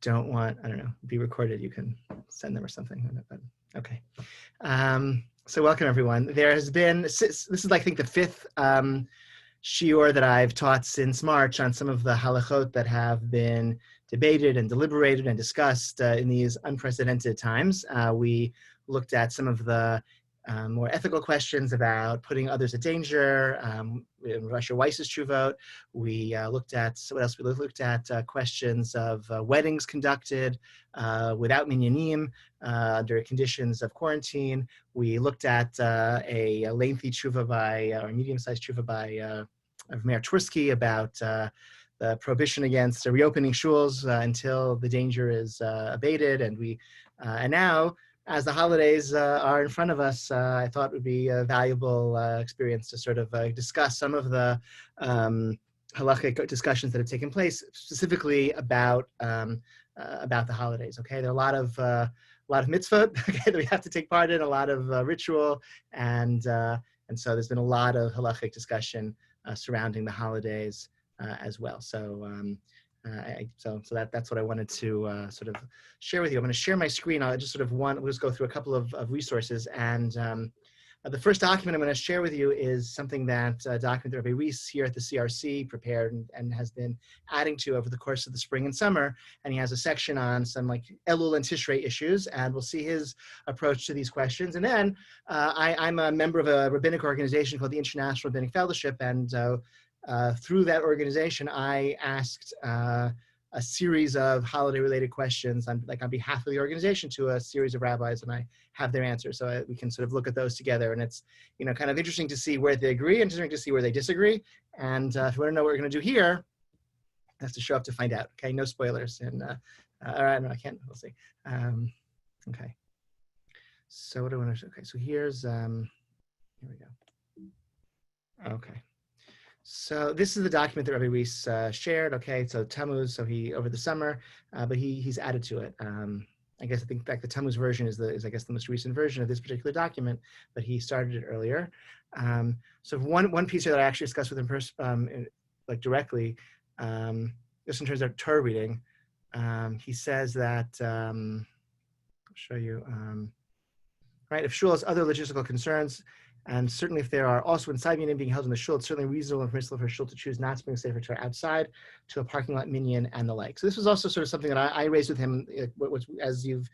don't want, I don't know, be recorded, you can send them or something. But okay. So welcome everyone. There has been, this is I think the fifth shiur that I've taught since March on some of the halachot that have been debated and deliberated and discussed in these unprecedented times. We looked at some of the more ethical questions about putting others at danger, in Russia Weiss's true vote. We looked at, what else? We looked at questions of weddings conducted without minyanim under conditions of quarantine. We looked at a lengthy tshuva by, or medium-sized tshuva by of Mayor Tversky about the prohibition against reopening shuls until the danger is abated. And and now, as the holidays are in front of us, I thought it would be a valuable experience to sort of discuss some of the halachic discussions that have taken place, specifically about the holidays. Okay, there are a lot of mitzvot, okay, that we have to take part in, a lot of ritual, and so there's been a lot of halachic discussion surrounding the holidays as well. So. So that's what I wanted to sort of share with you. I'm going to share my screen. I'll just we'll just go through a couple of resources. And the first document I'm going to share with you is something that document that Rabbi Reese here at the CRC prepared and has been adding to over the course of the spring and summer. And he has a section on some like Elul and Tishrei issues, and we'll see his approach to these questions. And then I'm a member of a rabbinic organization called the International Rabbinic Fellowship, and through that organization, I asked a series of holiday-related questions on behalf of the organization to a series of rabbis, and I have their answers. So we can sort of look at those together, and it's kind of interesting to see where they agree and interesting to see where they disagree. And if you want to know what we're going to do here, I have to show up to find out. Okay, no spoilers. And all right, no, I can't. We'll see. Okay. So what do I want to? Okay, so here's here we go. Okay. So this is the document that Rabbi Reese shared. Okay, so Tammuz. So he over the summer, but he's added to it. I guess I think the Tammuz version is I guess the most recent version of this particular document, but he started it earlier. So one piece here that I actually discussed with him directly, just in terms of Torah reading, he says that I'll show you. Right, if shul has other logistical concerns. And certainly if there are also inside minyan being held in the shul, it's certainly reasonable and permissible for a shul to choose not to bring a sefer Torah outside to a parking lot minyan and the like. So this was also sort of something that I raised with him, as you've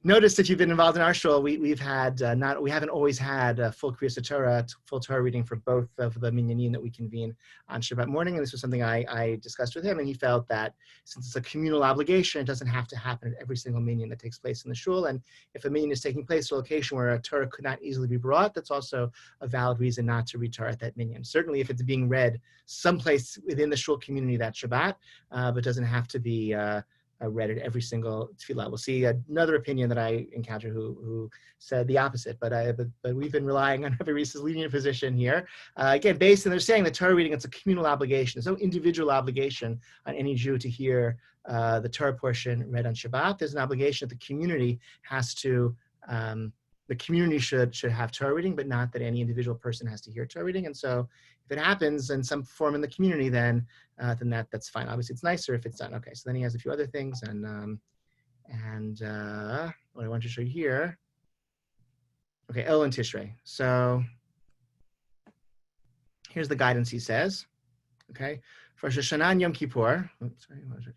noticed if you've been involved in our shul, we haven't always had full Kriyas Torah, full Torah reading for both of the minyanim that we convene on Shabbat morning. And this was something I discussed with him, and he felt that since it's a communal obligation, it doesn't have to happen at every single minyan that takes place in the shul. And if a minyan is taking place at a location where a Torah could not easily be brought, that's also a valid reason not to read Torah at that minyan. Certainly if it's being read someplace within the shul community that Shabbat, but doesn't have to be read at every single tefillah. We'll see another opinion that I encountered who said the opposite, but we've been relying on Rabbi Reese's lenient position here. Again, based on they're saying that Torah reading, it's a communal obligation. There's no individual obligation on any Jew to hear the Torah portion read on Shabbat. There's an obligation that the community has to, the community should have Torah reading, but not that any individual person has to hear Torah reading. And so if it happens in some form in the community, then that's fine. Obviously, it's nicer if it's done. Okay, so then he has a few other things, and what I want to show you here. Okay, El and Tishrei. So here's the guidance he says. Okay, for Rosh Hashanah and Yom Kippur. Oops, sorry, what was it?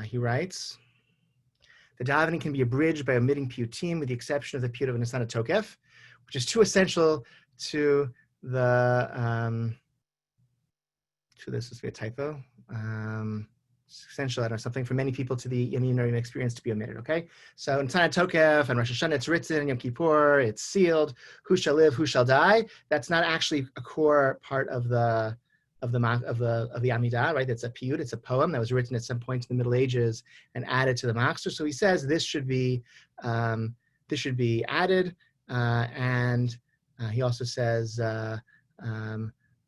He writes, the davening can be abridged by omitting piyutim, with the exception of the piyut of Nisan Tokef, which is too essential to the this is a typo. It's essential, I don't know, something for many people to the Yom experience to be omitted. Okay, so in Nisan Tokef and Rosh Hashanah it's written, in Yom Kippur it's sealed. Who shall live? Who shall die? That's not actually a core part of the Amidah, right? It's a piyut, it's a poem that was written at some point in the Middle Ages and added to the Machzor. So he says this should be added, and he also says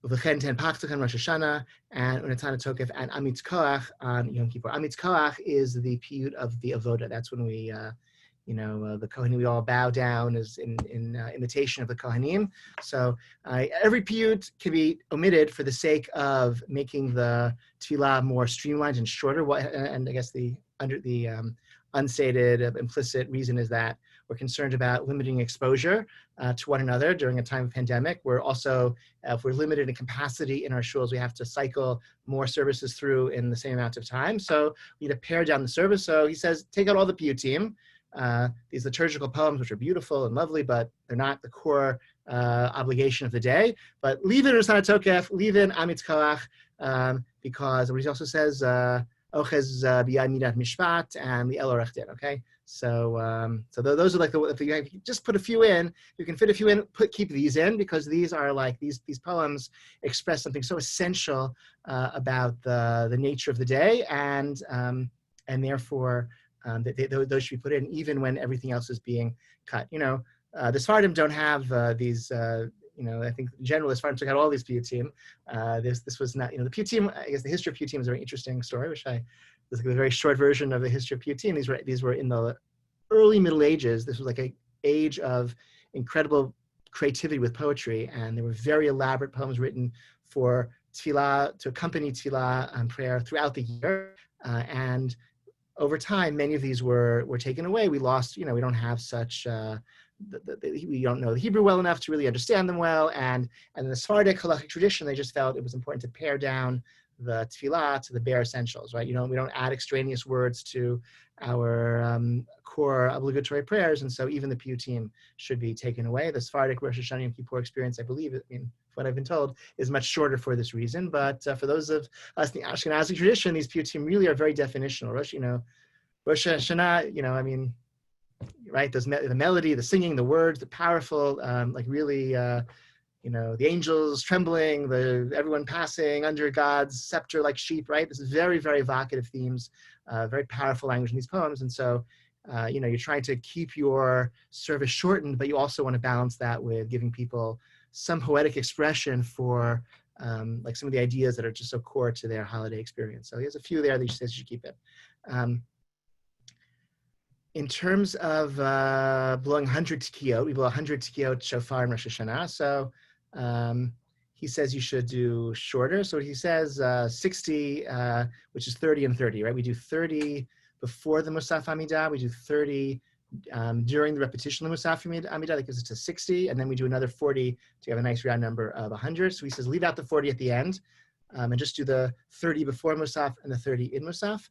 V'chen ten pachtuk on Rosh Hashanah and Unetana Tokef and Amitz Koach on Yom Kippur. Amitz Koach is the piyut of the avoda. That's when we the Kohanim, we all bow down as in imitation of the Kohanim. So every piyut can be omitted for the sake of making the tefillah more streamlined and shorter. And I guess the unstated, implicit reason is that we're concerned about limiting exposure to one another during a time of pandemic. We're also, if we're limited in capacity in our shuls, we have to cycle more services through in the same amount of time. So we need to pare down the service. So he says, take out all the piyutim. These liturgical poems, which are beautiful and lovely, but they're not the core obligation of the day. But leave in Rasana Tokef, leave in Amitz Koach, because what he also says, Ochez b'yad midat mishpat and the el orech din. Okay, so those are like if you just put a few in, you can fit a few in. Keep these in because these are like these poems express something so essential about the nature of the day, and therefore those should be put in even when everything else is being cut. The Sephardim don't have these. I think in general, as far as took out all these piyutim, this was not, the piyutim, I guess the history of piyutim is a very interesting story, which was like a very short version of the history of piyutim. These were in the early Middle Ages. This was like an age of incredible creativity with poetry, and there were very elaborate poems written for tefillah, to accompany tefillah and prayer throughout the year. And over time, many of these were taken away. We lost, we don't have such, we don't know the Hebrew well enough to really understand them well. And in the Sephardic halachic tradition, they just felt it was important to pare down the tefillah to the bare essentials, right? We don't add extraneous words to our core obligatory prayers. And so even the piyutim should be taken away. The Sephardic Rosh Hashanah Yom Kippur experience, I believe, what I've been told, is much shorter for this reason. But for those of us in the Ashkenazi tradition, these piyutim really are very definitional. Rosh Hashanah, right? The melody, the singing, the words, the powerful, the angels trembling, everyone passing under God's scepter like sheep, right? This is very, very evocative themes, very powerful language in these poems. And so, you're trying to keep your service shortened, but you also want to balance that with giving people some poetic expression for like some of the ideas that are just so core to their holiday experience. So he has a few there that he says you should keep it. In terms of blowing 100 tekiyot, we blow 100 tekiyot shofar in Rosh Hashanah. So he says you should do shorter. So he says 60, which is 30 and 30, right? We do 30 before the Musaf Amidah. We do 30 during the repetition of the Musaf Amidah. That gives us to 60. And then we do another 40 to have a nice round number of 100. So he says leave out the 40 at the end and just do the 30 before Musaf and the 30 in Musaf.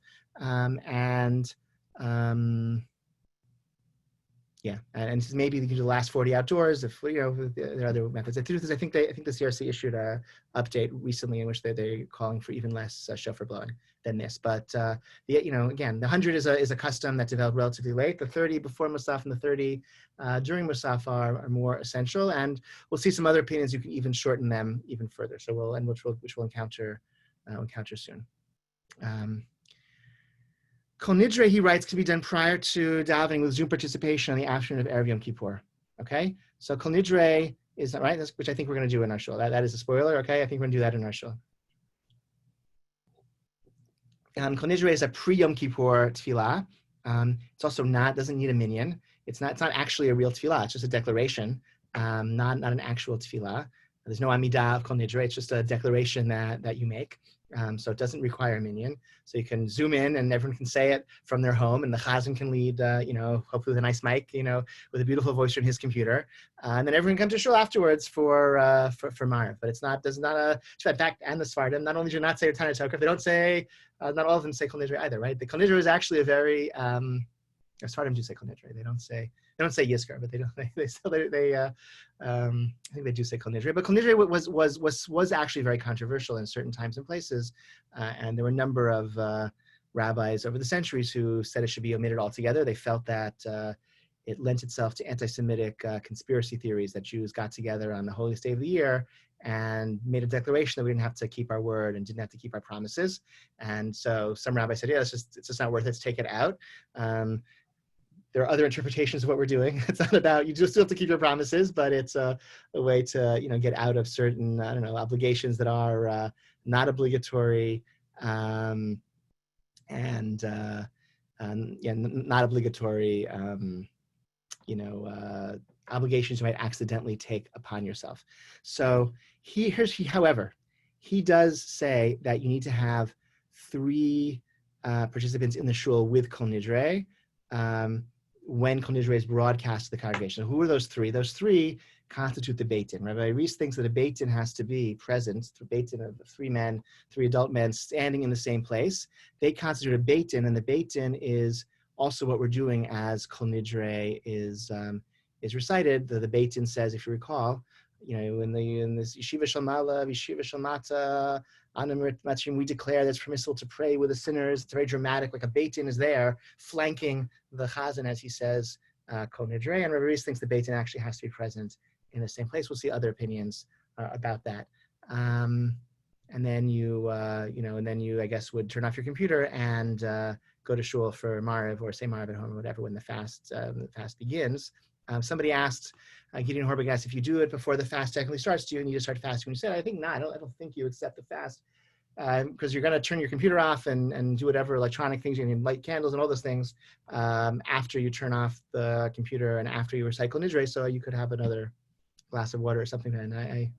Yeah, and maybe you can do the last 40 outdoors if there are other methods. The truth is, I think the CRC issued a update recently in which they're calling for even less shofar blowing than this. But again, the 100 is a custom that developed relatively late. The 30 before Musaf and the 30 during Musaf are more essential, and we'll see some other opinions. You can even shorten them even further. So which we'll encounter soon. Kol Nidre, he writes, can be done prior to davening with Zoom participation on the afternoon of Erev Yom Kippur. Okay, so Kol Nidre is that right? Which I think we're going to do in our shul. That is a spoiler. Okay, I think we're going to do that in our shul. Kol Nidre is a pre-Yom Kippur tefillah. It's also doesn't need a minyan. It's not actually a real tefillah. It's just a declaration, not an actual tefillah. There's no amidah of Kol Nidre. It's just a declaration that you make. So it doesn't require a minyan. So you can zoom in and everyone can say it from their home, and the chazan can lead, hopefully with a nice mic, with a beautiful voice from his computer. And then everyone comes to shul afterwards for Marav. But in fact, and the Sephardim, not only do not say Tana Tokef, they don't say, not all of them say Kol Nidre either, right? The Kol Nidre is actually a very, Sephardim do say Kol Nidre. They don't say Yizkar, but I think they do say Kol Nidre. But Kol Nidre was actually very controversial in certain times and places, and there were a number of rabbis over the centuries who said it should be omitted altogether. They felt that it lent itself to anti-Semitic conspiracy theories that Jews got together on the holiest day of the year and made a declaration that we didn't have to keep our word and didn't have to keep our promises. And so some rabbis said, yeah, it's just not worth it, let's take it out. There are other interpretations of what we're doing. It's not about, you just still have to keep your promises, but it's a way to, get out of certain, obligations that are not obligatory. not obligatory, obligations you might accidentally take upon yourself. So however, he does say that you need to have 3 participants in the shul with Kol Nidre when Kol Nidre is broadcast to the congregation. Who are those 3? Those 3 constitute the Beit Din. Rabbi Reese thinks that a Beit Din has to be present, the Beit Din of 3 men, 3 adult men standing in the same place. They constitute a Beit Din, and the Beit Din is also what we're doing as Kol Nidre is recited. The Beit Din says, if you recall, in this Yeshiva Shalmala, Yeshiva Shalmata, we declare that it's permissible to pray with the sinners. It's very dramatic, like a Beit Din is there flanking the Chazan as he says Kol Nidre, and Rabbi Reese thinks the Beit Din actually has to be present in the same place. We'll see other opinions about that. And then you, I guess, would turn off your computer and go to shul for Mariv or say Mariv at home or whatever when the fast begins. Somebody asked, Gideon Horberg asked, if you do it before the fast technically starts, do you need to start fasting? When you said, I think not. I don't think you accept the fast because you're going to turn your computer off and do whatever electronic things. You can light candles and all those things after you turn off the computer and after you recite Kol Nidre, so you could have another glass of water or something. And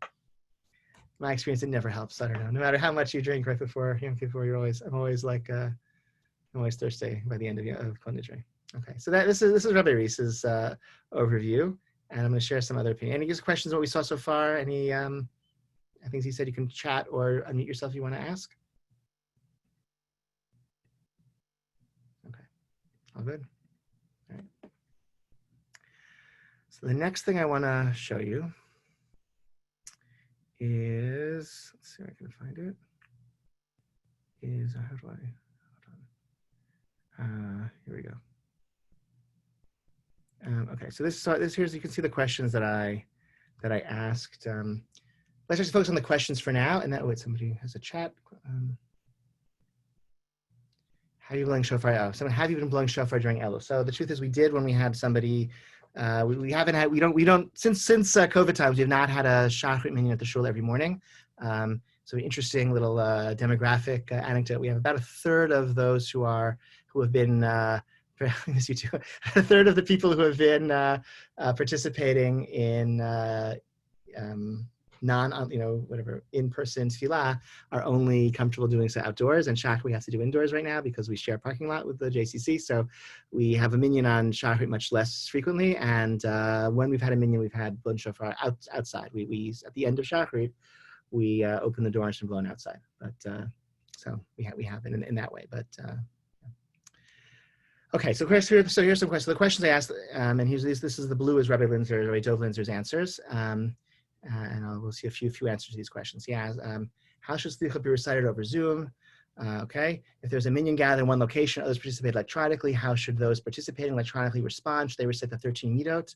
my experience, it never helps. I don't know. No matter how much you drink right before Yom Kippur, I'm always thirsty by the end of Kol Nidre. Okay, so this is Rabbi Reese's overview, and I'm going to share some other opinion. Any questions on what we saw so far? Any things he said? You can chat or unmute yourself if you want to ask. Okay, all good. All right. So the next thing I want to show you is, let's see if I can find it. How do I? Hold on. Here we go. Okay, so here's, you can see the questions that I asked. Let's just focus on the questions for now, and somebody has a chat. Have you blowing shofar? Have you been blowing shofar during Elul? So the truth is, we did when we had somebody. We don't since COVID times. We have not had a shachrit minyan at the shul every morning. So interesting little demographic anecdote. We have about 1/3 of those who have been. You too. 1/3 of the people who have been participating in in-person tefillah are only comfortable doing so outdoors, and shachrit we have to do indoors right now because we share a parking lot with the JCC. So we have a minyan on shachrit much less frequently, and when we've had a minyan, we've had blown shofar outside. We at the end of shachrit, we open the doors and blown outside. But so we have it in that way. But okay, so here's some questions. The questions I asked, and this is the blue is Rabbi Dov Linzer's answers, and we'll see a few answers to these questions. He asked, how should Slicha be recited over Zoom? Okay, if there's a minyan gathered in one location, others participate electronically, how should those participating electronically respond? Should they recite the 13 midot?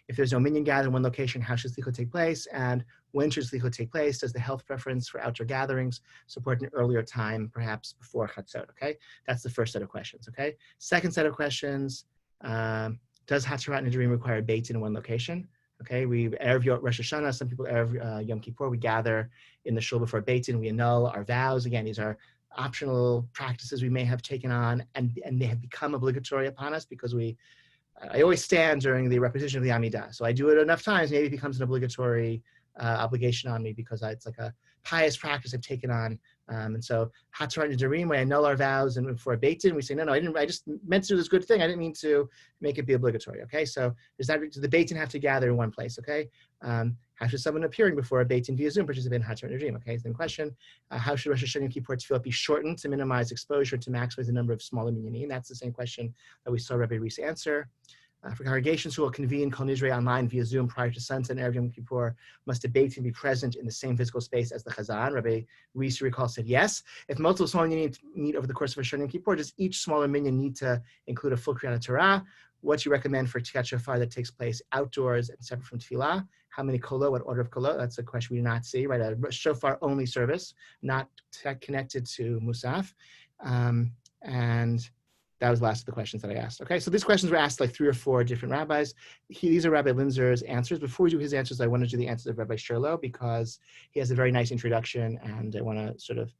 If there's no minyan gathered in one location, how should Slicha take place? And when should Slicha take place? Does the health preference for outdoor gatherings support an earlier time, perhaps before Chatzot? Okay, that's the first set of questions. Okay, second set of questions, does Hatzarat Nedarim require Beit Din in one location? Okay, we Erev Rosh Hashanah, some people Erev Yom Kippur, we gather in the shul before Beit Din, we annul our vows. Again, these are optional practices we may have taken on, and they have become obligatory upon us because I always stand during the repetition of the Amidah. So I do it enough times, maybe it becomes an obligatory obligation on me because it's like a pious practice I've taken on. And so Hatzarat Nedarim, we annul our vows, and for a Beit Din, we say, no, I just meant to do this good thing. I didn't mean to make it be obligatory. Okay, so does the Beit Din have to gather in one place? Okay, how should someone appearing before a Beit Din via Zoom participate in Hatzarat Nedarim? Okay, then question, how should Rosh Hashanah Yom Kippur Tefillah be shortened to minimize exposure to maximize the number of smaller minyanim? That's the same question that we saw Rabbi Reese answer. For congregations who will convene Kol Nidre online via Zoom prior to sunset and Erev Yom Kippur, must a Beit Din be present in the same physical space as the Chazan? Rabbi Reese, recall, said yes. If multiple small minyanim meet over the course of Rosh Hashanah Yom Kippur, does each smaller minyan need to include a full Kriyat Torah? What do you recommend for Tikat Shofar that takes place outdoors and separate from Tefillah? How many kolot? What order of kolot? That's a question we do not see, right? A shofar only service, not connected to Musaf. And that was the last of the questions that I asked. Okay, so these questions were asked like 3 or 4 different rabbis. These are Rabbi Linzer's answers. Before we do his answers, I want to do the answers of Rabbi Sherlow because he has a very nice introduction, and I want to sort of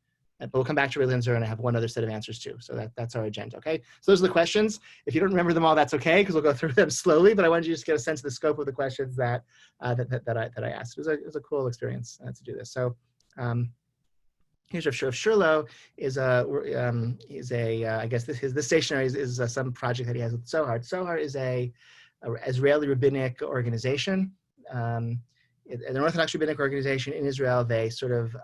But we'll come back to Ray Linzer, and I have one other set of answers too. So that's our agenda, okay? So those are the questions. If you don't remember them all, that's okay, because we'll go through them slowly, but I wanted you to just get a sense of the scope of the questions that I asked. It was a cool experience to do this. So here's Rav Shurlo is I guess this stationery is some project that he has with Zohar. Zohar is a Israeli rabbinic organization, an Orthodox rabbinic organization in Israel. They sort of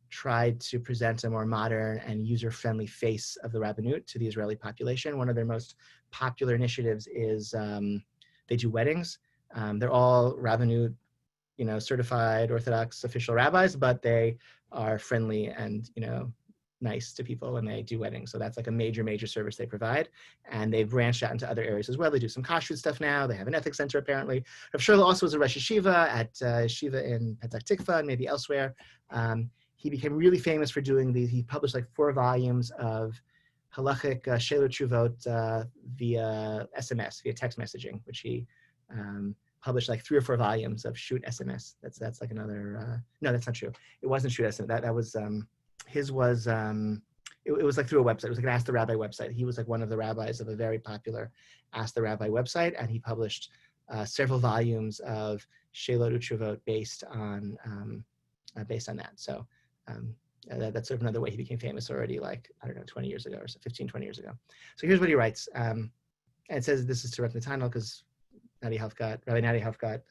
tried to present a more modern and user-friendly face of the rabbinut to the Israeli population. One of their most popular initiatives is they do weddings. They're all rabbinut, certified Orthodox official rabbis, but they are friendly and, nice to people when they do weddings. So that's like a major service they provide. And they've branched out into other areas as well. They do some kashrut stuff now. They have an ethics center, apparently. Rav Shurlo also was a Rosh Yeshiva at Yeshiva in Petach Tikva and maybe elsewhere. He became really famous for doing these. He published like 4 volumes of halachic she'elot tshuvot via SMS, via text messaging, which he published like 3 or 4 volumes of shoot SMS. That's like another, no, that's not true. It wasn't shoot SMS. That was, his was, it was like through a website. It was like an Ask the Rabbi website. He was like one of the rabbis of a very popular Ask the Rabbi website. And he published several volumes of she'elot tshuvot based on that. So that's sort of another way he became famous already, like, I don't know, 20 years ago or so, 15, 20 years ago. So here's what he writes. And it says this is to Rabbi Nathaniel because Rabbi Nadi Helfgott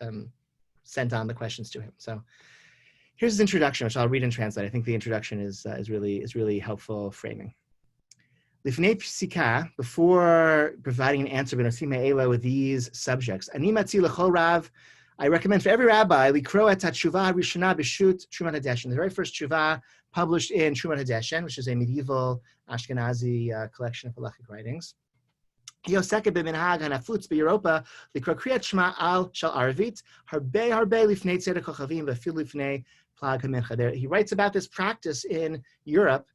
sent on the questions to him. So here's his introduction, which I'll read and translate. I think the introduction is really helpful framing. Lifnei psika, before providing an answer b'nosim ha'ela with these subjects, ani matzi l'chol rav, I recommend for every rabbi, likro et hatshuva harishona b'shut Trumat Hadeshen, the very first tshuva published in Trumat Hadeshen, which is a medieval Ashkenazi collection of halachic writings. He oseket b'minhag hanafutz b'Europa likro kriyat shema al shal arvit harbe lifnei tzedek kochavim v'afil lifnei plag hamincha. He writes about this practice in Europe,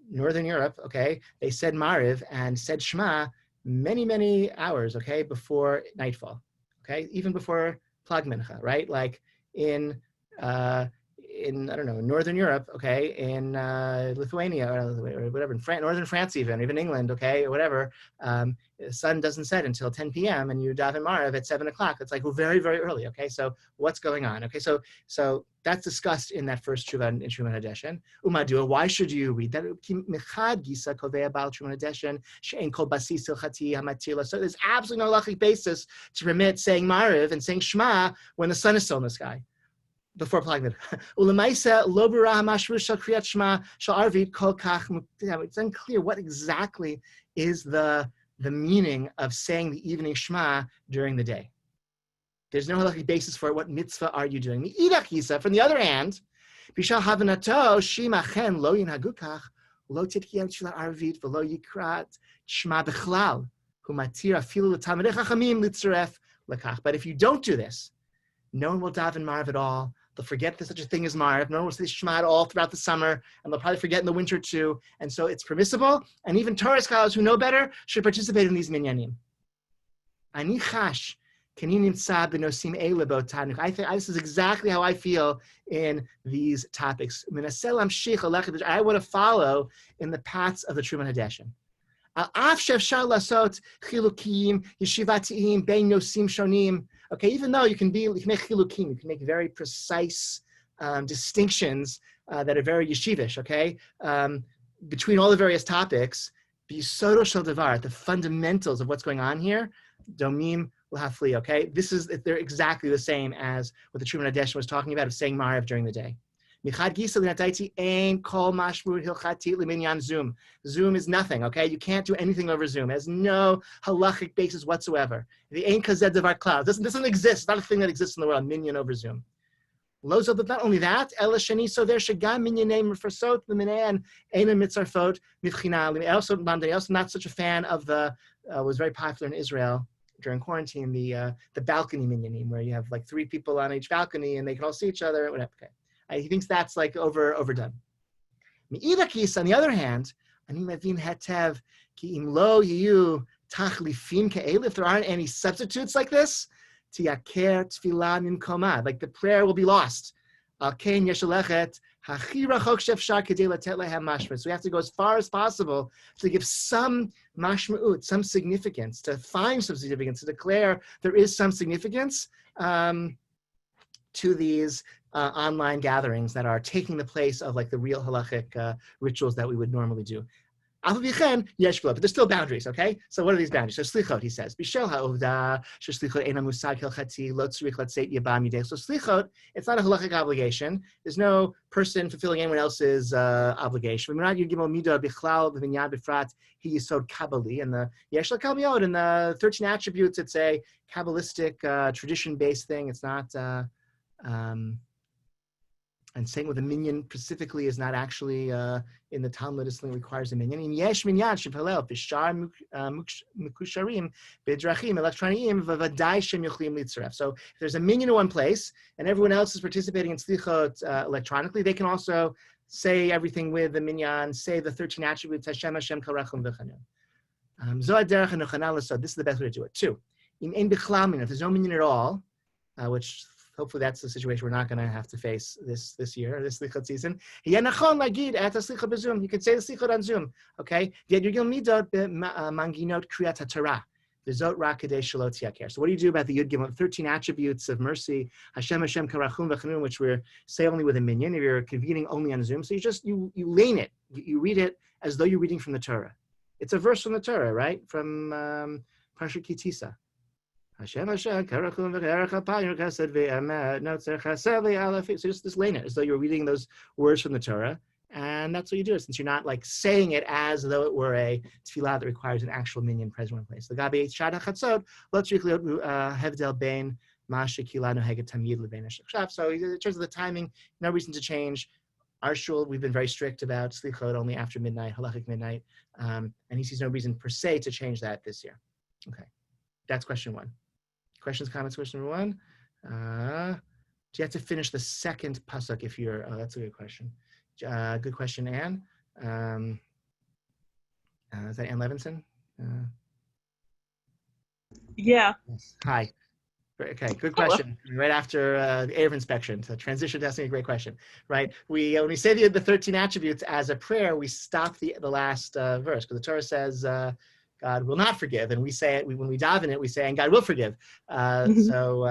Northern Europe. Okay, they said Mariv and said Shema many hours. Okay, before nightfall. Okay, even before Plag Mincha, right? Like in I don't know, Northern Europe, okay, in Lithuania or whatever, in Northern France even England, okay, or whatever, the sun doesn't set until 10 p.m. and you daven Mariv at 7 o'clock. It's like, well, very early, okay? So what's going on? Okay, so that's discussed in that first tshuva in Trumat Hadeshen. Umadua, why should you read that? So there's absolutely no halachic basis to permit saying Mariv and saying Shema when the sun is still in the sky. Before Plag Mincha. It's unclear what exactly is the meaning of saying the evening Shema during the day. There's no halachic basis for it. What mitzvah are you doing? From the other hand, Bishal Havanato, Shema Chen, Lo Yinhagukach, Lo Titkiyam Tshila Arvit, Velo Yikrat, Shema Bechlal, Humatira Filu L'Talmidei Chachamim Litzaref Lekach. But if you don't do this, no one will daven Mariv at all. They'll forget there's such a thing as Mariv. No one will say Shema at all throughout the summer, and they'll probably forget in the winter too. And so it's permissible, and even Torah scholars who know better should participate in these minyanim. Ani chash. This is exactly how I feel in these topics. I want to follow in the paths of the Trumat Hadeshen. Okay, even though you can make chilukim, you can make very precise distinctions that are very yeshivish, okay, between all the various topics, bisodo shel davar, the fundamentals of what's going on here, domim l'hafli, okay? They're exactly the same as what the Trumat Hadeshen was talking about of saying Mariv during the day. Zoom is nothing, okay? You can't do anything over Zoom. It has no halachic basis whatsoever. The Ein Kazed Davar Cloud doesn't exist. It's not a thing that exists in the world, minyan over Zoom. But not only that, Ela Shani, so there Shagam Minyanei Mefarsot L'Minei Eina Mitzarfot Mivchina. I also not such a fan of was very popular in Israel during quarantine, the balcony minyanim, where you have like 3 people on each balcony and they can all see each other, whatever. Okay. He thinks that's like overdone. On the other hand, if there aren't any substitutes like this, like the prayer will be lost. So we have to go as far as possible to give some mashma'ut, some significance, to find some significance, to declare there is some significance to these online gatherings that are taking the place of like the real halachic rituals that we would normally do. But there's still boundaries, okay? So what are these boundaries? So slichot, he says, Bishel ha'ovda, sheslichot ena musag hilchati, lo tzrich latzeit yabam yidei. So slichot, it's not a halachic obligation. There's no person fulfilling anyone else's obligation. V'minad yud gimel midah bichlal v'vinyad b'frat he yisod kabbali, and the yesh l'kal miod, and the 13 attributes, it's a Kabbalistic tradition-based thing. It's not, and saying with a minyan specifically is not actually in the Talmud. It requires a minyan. Yesh minyan shepalel b'shar mukusharim b'drachim electroniim v'vadai shem yochlim litzaref. So if there's a minyan in one place and everyone else is participating in slichot electronically, they can also say everything with the minyan, say the 13 attributes. Hashem Hashem kol rachum v'chanun. Zohar derech hanochana l'sod. This is the best way to do it. 2. In ein bichlal minyan, if there's no minyan at all, which hopefully that's the situation we're not going to have to face this year, this slichot season. You could say the slichot on Zoom, okay? So what do you do about the Yud Gimel, 13 attributes of mercy, Hashem Hashem karachum v'chanun, which we say only with a minyan if you're convening only on Zoom. So you lane it, you read it as though you're reading from the Torah. It's a verse from the Torah, right? From Parshat Ki Tisa. Hashem Hashem karachum v'cherach ha'payim chesed ve'emet notzer chesed ve'alafim. So just lane it as though you're reading those words from the Torah, and that's what you do, since you're not like saying it as though it were a tefillah that requires an actual minyan present in place. The gabi shad hachatzot lo tzrich liot hevdel bein ma shekila noheget tamid lebein hashachshav. So in terms of the timing, no reason to change. Our shul, we've been very strict about slichot only after midnight, halachic midnight, and he sees no reason per se to change that this year. Okay, that's question 1. Questions, comments, question number 1. Do you have to finish the second pasuk if you're, that's a good question. Good question, Anne. Is that Ann Levinson? Yeah. Yes. Hi. Okay, good question. Right after the Erev inspection, so transition testing, a great question, right? When we say the 13 attributes as a prayer, we stop the last verse, because the Torah says, God will not forgive, and we say it when we daven it. We say, "And God will forgive." So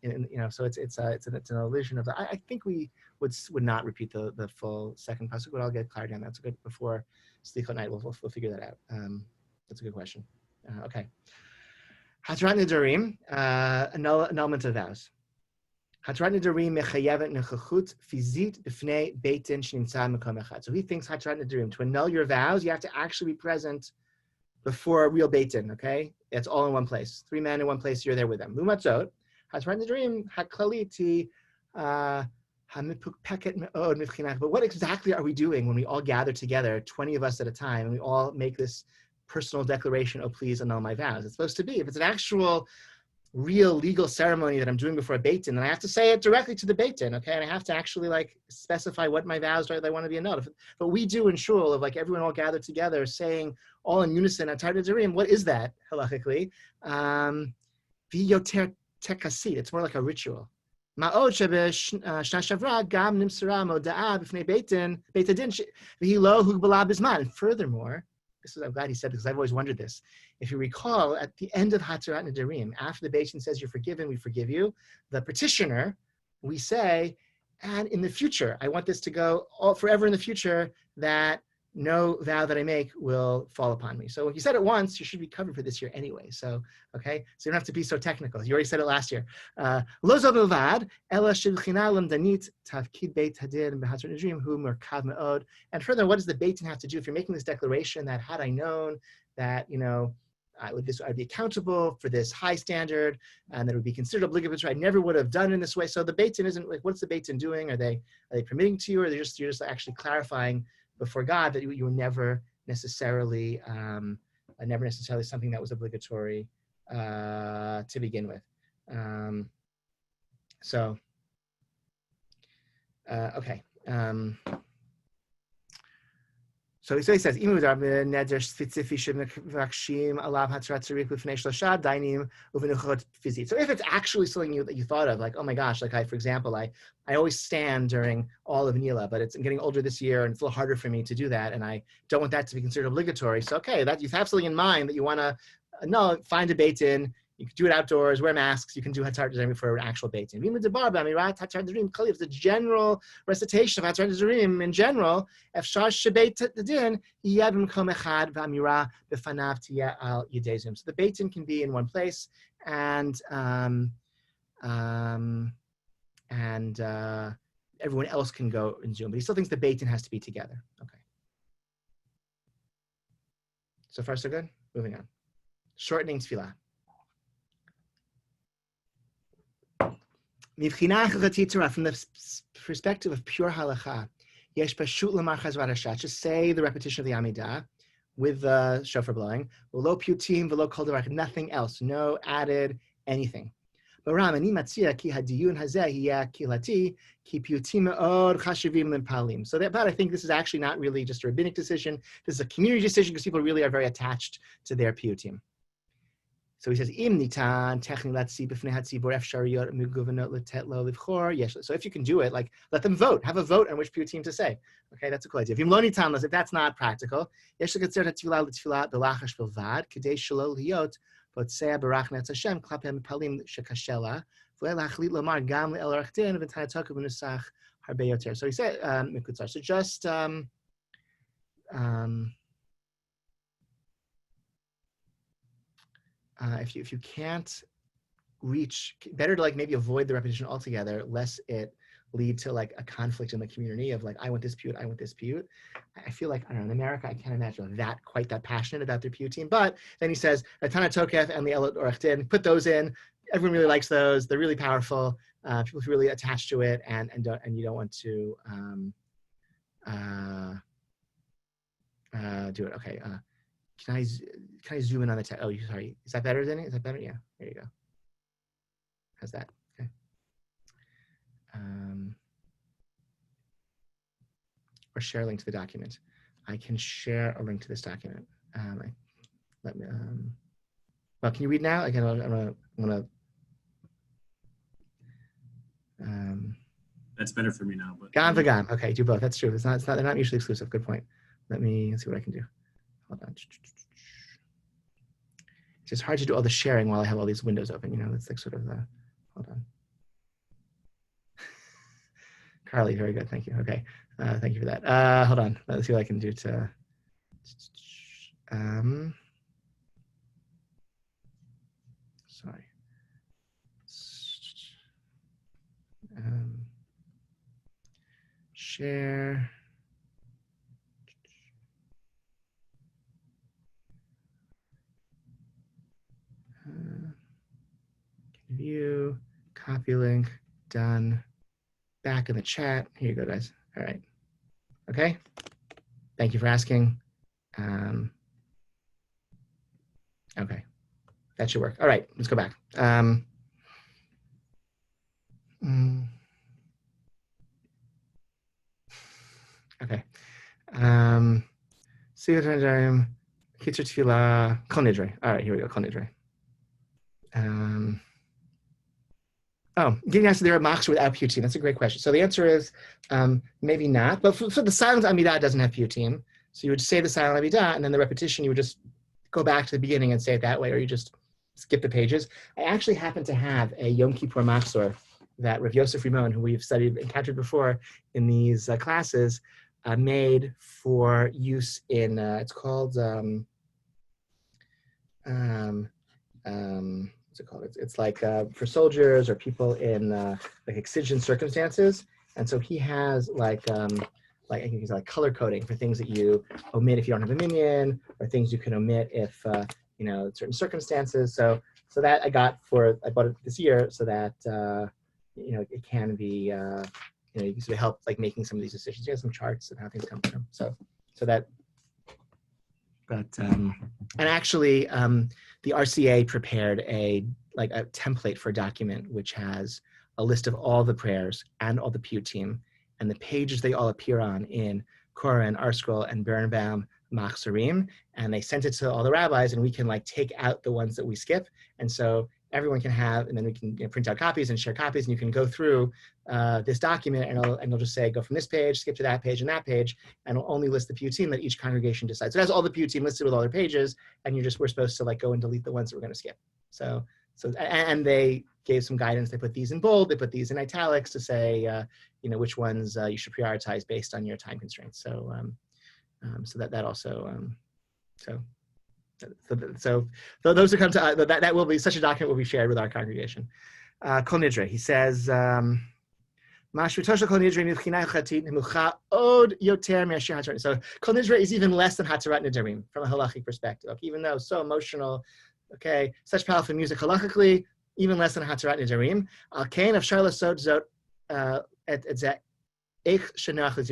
it's an illusion of that. I think we would not repeat the full second pasuk, but I'll get clarity on that. That's good. Before Slichot night, we'll figure that out. That's a good question. Okay. Hatrat Nidarim, annulment of vows. Hatrat Nidarim mechayevet nechachut fizit b'fnei beitin shnimtza mekom echad. So he thinks Hatrat Nidarim, to annul your vows, you have to actually be present before a real beitin, okay? It's all in one place. 3 men in one place, you're there with them. Lumatzot, Hatrat Nidarim haklaliti hamipukpeket me'od mivchinach. But what exactly are we doing when we all gather together, 20 of us at a time, and we all make this personal declaration, oh, please annul my vows? It's supposed to be, if it's an actual, real legal ceremony that I'm doing before a beitin, then I have to say it directly to the beitin, okay? And I have to actually like specify what my vows are that I want to be annulled. But we do in shul of like everyone all gathered together saying all in unison, Hatrat Nidarim, what is that halachically? V'yoter tekasi, it's more like a ritual. Ma'od shebeh shna shavra gam nimsara moda'a b'fnei beitin beitadin v'hilo hugbala bizman. And furthermore, I'm glad he said this, because I've always wondered this. If you recall, at the end of Hatrat Nidarim, after the Beit Din says you're forgiven, we forgive you, the petitioner, we say, and in the future, I want this to go forever in the future, that no vow that I make will fall upon me. So if you said it once, you should be covered for this year anyway. So, okay, so you don't have to be so technical. You already said it last year. Lo zo bilvad, ela shebchina lamdanit tafkid beit hadin b'Hatrat Nidarim hu merkav me'od. And further, what does the Beit Din have to do if you're making this declaration that had I known that, I'd be accountable for this high standard, and that it would be considered obligatory, I never would have done it in this way. So the Beit Din isn't like, what's the Beit Din doing? Are they permitting to you, or you're just actually clarifying before God that you were never necessarily something that was obligatory to begin with. Okay. So he says, if it's actually something that you thought of, like, oh my gosh, like for example, I always stand during all of Nila, but I'm getting older this year and it's a little harder for me to do that. And I don't want that to be considered obligatory. So, okay, that you have something in mind that you want to, find a beit in. You can do it outdoors, wear masks. You can do Hatzar Devarim for an actual beit in. If it's a general recitation of Hatzar Devarim in general, so the beit in can be in one place, and everyone else can go in Zoom. But he still thinks the beit in has to be together. Okay. So far, so good. Moving on. Shortening tefillah. From the perspective of pure halacha, just say the repetition of the Amidah with the shofar blowing, v'lo putim, v'lo kol davar, nothing else, no added anything. But I think this is actually not really just a rabbinic decision. This is a community decision because people really are very attached to their piyutim. So he says, so if you can do it, like let them vote, have a vote on which piyutim to say. Okay, that's a cool idea. If that's not practical, so he said, so just if you can't reach, better to like maybe avoid the repetition altogether, lest it lead to like a conflict in the community of like, I want this piyut, I want this piyut. I feel like, I don't know, in America, I can't imagine that quite that passionate about their piyutim. But then he says, Tana Tokef and the Elot Orach Din, put those in. Everyone really likes those. They're really powerful. People who really attach to it, and you don't want to do it. Okay. Can I zoom in on the text? Oh, sorry. Is that better than it? Is that better? Yeah. There you go. How's that? Okay. Or share a link to the document. I can share a link to this document. Let me. Well, can you read now? Again, I'm gonna. That's better for me now. But Gam v'gam. Okay, do both. That's true. It's not. They're not mutually exclusive. Good point. Let's see what I can do. Hold on. It's just hard to do all the sharing while I have all these windows open. It's like sort of the. Hold on. Carly, very good. Thank you. Okay. Thank you for that. Hold on. Let's see what I can do to. Sorry. Share. View, copy link, done. Back in the chat. Here you go, guys. All right. Okay. Thank you for asking. Okay. That should work. All right. Let's go back. Okay. Siyat Kitcher Tefillah, Kol Nidre. All right, here we go, Kol Nidre. Getting answer there, machzor without piyutim. That's a great question. So the answer is maybe not. But for the silent Amidah doesn't have piyutim. So you would say the silent Amidah, and then the repetition, you would just go back to the beginning and say it that way, or you just skip the pages. I actually happen to have a Yom Kippur machzor that Rav Yosef Rimon, who we've encountered before in these classes, made for use in, it's called, what's it called? It's like for soldiers or people in like exigent circumstances. And so he has I think he's like color coding for things that you omit if you don't have a minion, or things you can omit if certain circumstances. So that I bought it this year so that it can be you can sort of help like making some of these decisions. You have some charts of how things come from. So that. But and actually, the RCA prepared a template for a document which has a list of all the prayers and all the piyutim and the pages they all appear on in Koren, Arscroll, and Birnbaum Machzorim, and they sent it to all the rabbis, and we can like take out the ones that we skip, and so everyone can have, and then we can print out copies and share copies, and you can go through this document, and it'll just say, go from this page, skip to that page and that page, and it'll only list the piyutim that each congregation decides. So it has all the piyutim listed with all their pages, and we're supposed to like go and delete the ones that we're going to skip. And they gave some guidance. They put these in bold, they put these in italics to say, which ones you should prioritize based on your time constraints. So that also, so those who come to that will be, such a document will be shared with our congregation. Kol Nidre, he says, so Kol Nidre is even less than Hatarat Nidarim from a halachic perspective. Okay? Even though so emotional, okay, such powerful music halachically, even less than Hatarat Nidarim.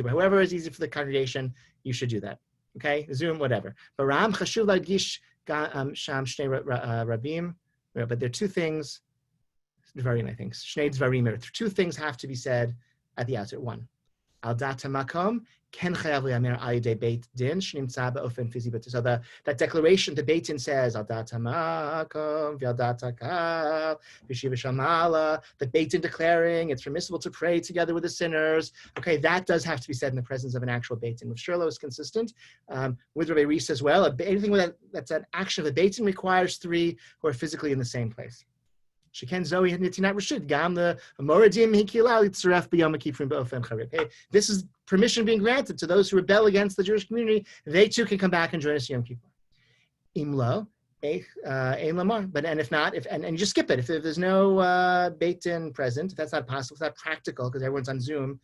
Whoever is easy for the congregation, you should do that. Okay, Zoom, whatever. But there are two things, Dvarim, I think. Shnei Dvarim, two things have to be said at the outset. One, Al Data Makom, Ken Chayav Li'amer Al Yidei Beit Din, Shnimtza Ba'ofen Fizi B'Tu. So that declaration, the Beit Din says, Al Data Makom, V'Al Data Kal, V'Shiva Shamala, the Beit Din declaring it's permissible to pray together with the sinners. Okay, that does have to be said in the presence of an actual Beit Din. With Shirlo is consistent. With Rabbi Reese as well, anything that's an action of a Beit Din requires three who are physically in the same place. Sheken Zoe Nitinat Rashid Gam the Moradim Hikilal Tzaref B'Yom Kippur B'Ofen Charib. Hey, this is permission being granted to those who rebel against the Jewish community. They too can come back and join us Yom Kippur. Imlo, Ein Lamar. But and if not, and you just skip it. If there's no Beit Din present, if that's not possible, if that's not practical because everyone's on Zoom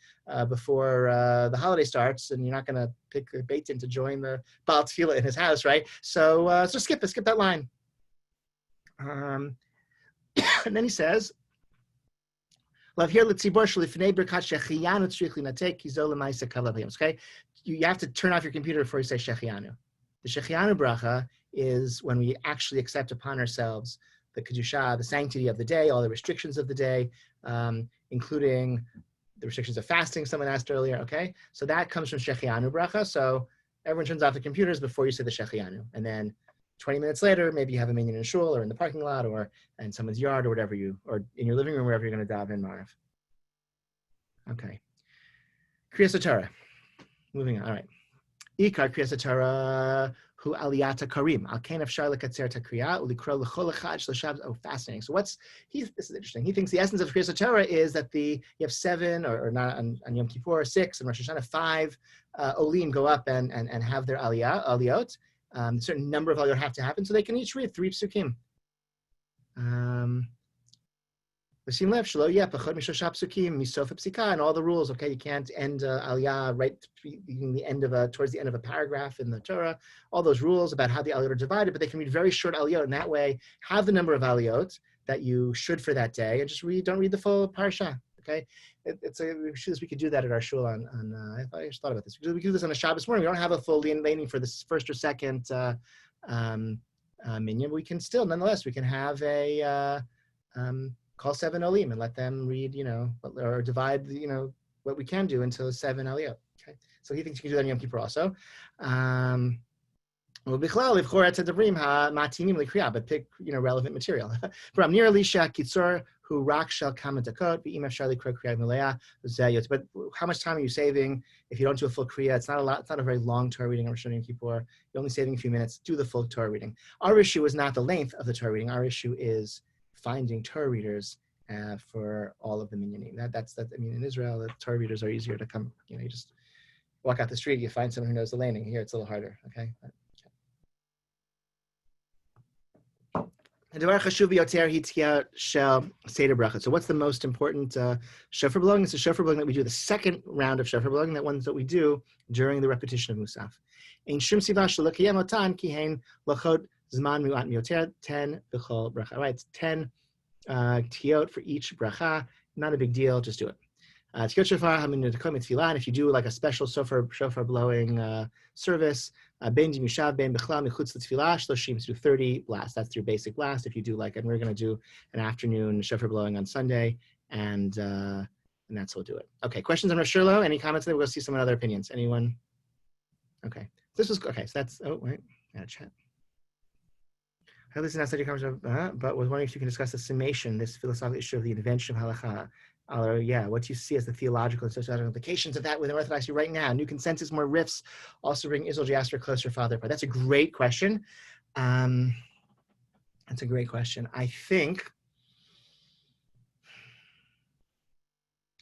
before the holiday starts, and you're not going to pick a Beit Din to join the Baal Tefillah in his house, right? So skip that line. And then he says, okay, you have to turn off your computer before you say Shechianu. The Shechianu bracha is when we actually accept upon ourselves the Kedusha, the sanctity of the day, all the restrictions of the day, including the restrictions of fasting, someone asked earlier, okay? So that comes from Shechianu bracha. So everyone turns off the computers before you say the Shechianu. And then 20 minutes later, maybe you have a minyan in shul or in the parking lot or in someone's yard or whatever or in your living room, wherever you're going to daven Marav. Okay. Kriyas Torah. Moving on. All right. Ikar Kriyas Torah hu aliyata karim. Al kain afshar lekatzer takriya ulikro lechol echad shloshav. Oh, fascinating. So this is interesting. He thinks the essence of Kriyas Torah is that you have 7 or not on Yom Kippur 6 and Rosh Hashanah 5 olim go up and have their aliyot. A certain number of aliyot have to happen, so they can each read 3 psukim. And all the rules. Okay, you can't end aliyah right towards the end of a paragraph in the Torah. All those rules about how the aliyot are divided, but they can read very short aliyot, and that way have the number of aliyot that you should for that day, and just don't read the full parsha. Okay, we could do that at our shul I just thought about this. We could do this on a Shabbos morning. We don't have a full laning for this first or second minyan, but we can still, nonetheless, we can have a call 7 olim and let them read, or divide, what we can do into 7 aliyot. Okay, so he thinks you can do that in Yom Kippur also. But pick, relevant material. From near Elisha Kitzur, who rak shall comment a code, but how much time are you saving if you don't do a full kriya? It's not a lot, it's not a very long Torah reading on Rosh Hashanah Yom Kippur. You're only saving a few minutes. Do the full Torah reading. Our issue is not the length of the Torah reading. Our issue is finding Torah readers for all of the minyanim. In Israel, the Torah readers are easier to come. You just walk out the street, you find someone who knows the laning. Here, it's a little harder. Okay. So what's the most important shofar blowing? It's a shofar blowing that we do, the second round of shofar blowing, that ones that we do during the repetition of Musaf. 10 Right, 10 tiyot for each bracha. Not a big deal, just do it. And if you do like a special shofar blowing service, do 30 blasts. That's your basic blast. If you do and we're going to do an afternoon shofar blowing on Sunday, and that's how we'll do it. Okay, questions on Rosh Hashanah? Any comments? Then we'll see some other opinions. Anyone? Okay. This was, okay, so that's, oh, wait, I gotta chat. I listen outside your conversation, but was wondering if you can discuss the summation, this philosophical issue of the invention of halakha. Yeah, what do you see as the theological and sociological implications of that within Orthodoxy right now? New consensus, more rifts, also bring Israel diaspora closer, farther apart. That's a great question. That's a great question. I think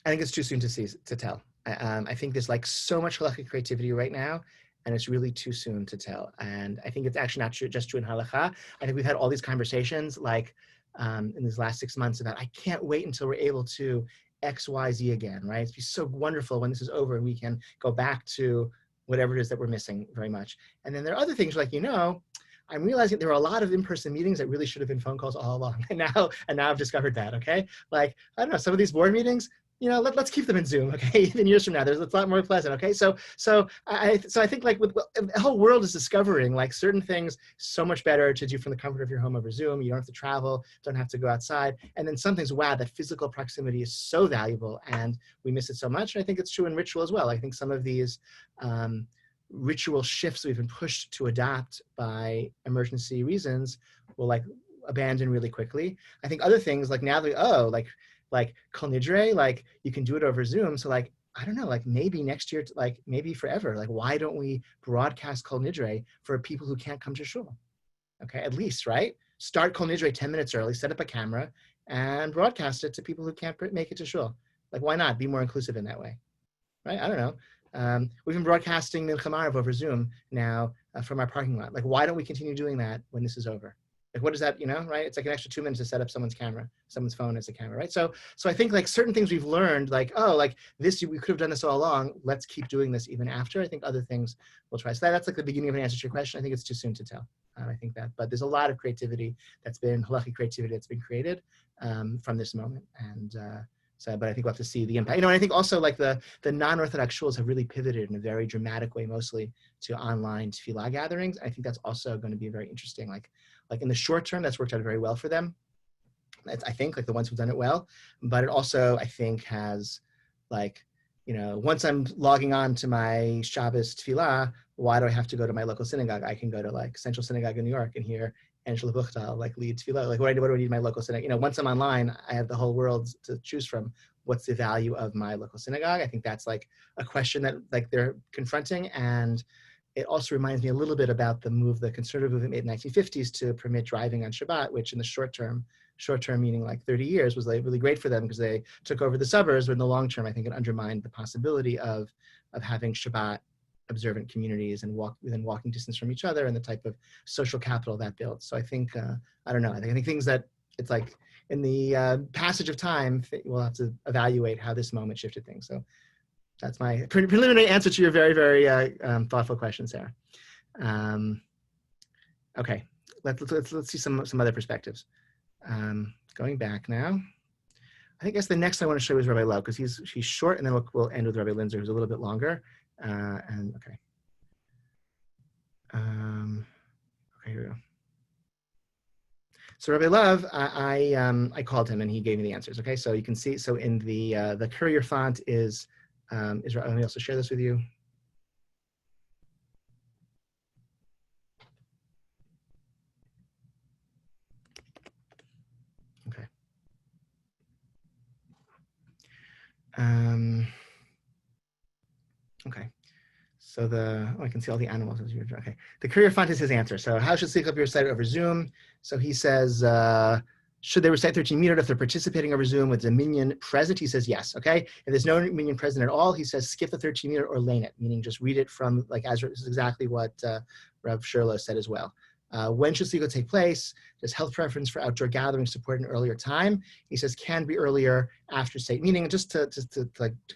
it's too soon to tell. I think there's like so much halakhic creativity right now, and it's really too soon to tell. And I think it's actually not just true in halakha. I think we've had all these conversations like in these last 6 months about, I can't wait until we're able to X, Y, Z again, right? It's be so wonderful when this is over and we can go back to whatever it is that we're missing very much. And then there are other things like, I'm realizing there are a lot of in-person meetings that really should have been phone calls all along. And now I've discovered that, okay? Like, I don't know, some of these board meetings, let's keep them in Zoom, okay? Even years from now, it's a lot more pleasant, okay? So I think like the whole world is discovering like certain things so much better to do from the comfort of your home over Zoom. You don't have to travel, don't have to go outside. And then some things, wow, that physical proximity is so valuable and we miss it so much. And I think it's true in ritual as well. I think some of these ritual shifts we've been pushed to adopt by emergency reasons will like abandon really quickly. I think other things like now, like Kol Nidre, like you can do it over Zoom. So like, I don't know, like maybe next year, like maybe forever, like why don't we broadcast Kol Nidre for people who can't come to shul? Okay, at least, right? Start Kol Nidre 10 minutes early, set up a camera and broadcast it to people who can't make it to shul. Like why not be more inclusive in that way, right? I don't know. We've been broadcasting Mincha Marav over Zoom now from our parking lot. Like why don't we continue doing that when this is over? Like, what is that, right? It's like an extra 2 minutes to set up someone's camera, someone's phone as a camera, right? So I think like certain things we've learned, like, oh, like this, we could have done this all along. Let's keep doing this even after. I think other things we'll try. So that's like the beginning of an answer to your question. I think it's too soon to tell. I think that, but there's a lot of creativity halakhic creativity that's been created from this moment. And but I think we'll have to see the impact. And I think also like the non-Orthodox shuls have really pivoted in a very dramatic way, mostly to online tefillah gatherings. I think that's also going to be very interesting. Like in the short term, that's worked out very well for them. I think like the ones who've done it well, but it also I think has like, once I'm logging on to my Shabbos tefillah, why do I have to go to my local synagogue? I can go to like Central Synagogue in New York and hear Angela Buchtal like lead tefillah. Like what do I need my local synagogue? Once I'm online, I have the whole world to choose from. What's the value of my local synagogue? I think that's like a question that like they're confronting. And it also reminds me a little bit about the move the conservative movement made in the 1950s to permit driving on Shabbat, which in the short term meaning like 30 years, was like really great for them because they took over the suburbs. But in the long term, I think it undermined the possibility of having Shabbat observant communities and within walking distance from each other and the type of social capital that built. So I think, I don't know, I think things that it's like in the passage of time, we'll have to evaluate how this moment shifted things. So that's my preliminary answer to your very, very thoughtful question, Sarah. Okay, let's see some other perspectives. Going back now, I guess the next I want to show you is Rabbi Love because he's short, and then we'll end with Rabbi Linzer, who's a little bit longer. And okay. Okay, here we go. So Rabbi Love, I called him and he gave me the answers. Okay, so you can see. So in the Courier font is let me also share this with you. Okay. Okay. So I can see all the animals. Okay. The Courier font is his answer. So how should Slicha be recited over Zoom? So he says, should they recite 13 minut if they're participating over Zoom with the minyan present? He says yes. Okay. If there's no minyan present at all, he says skip the 13 minut or lane it, meaning just read it from like as this is exactly what Rav Sherlow said as well. When should Slicha take place? Does health preference for outdoor gatherings support an earlier time? He says can be earlier after state. Meaning, just to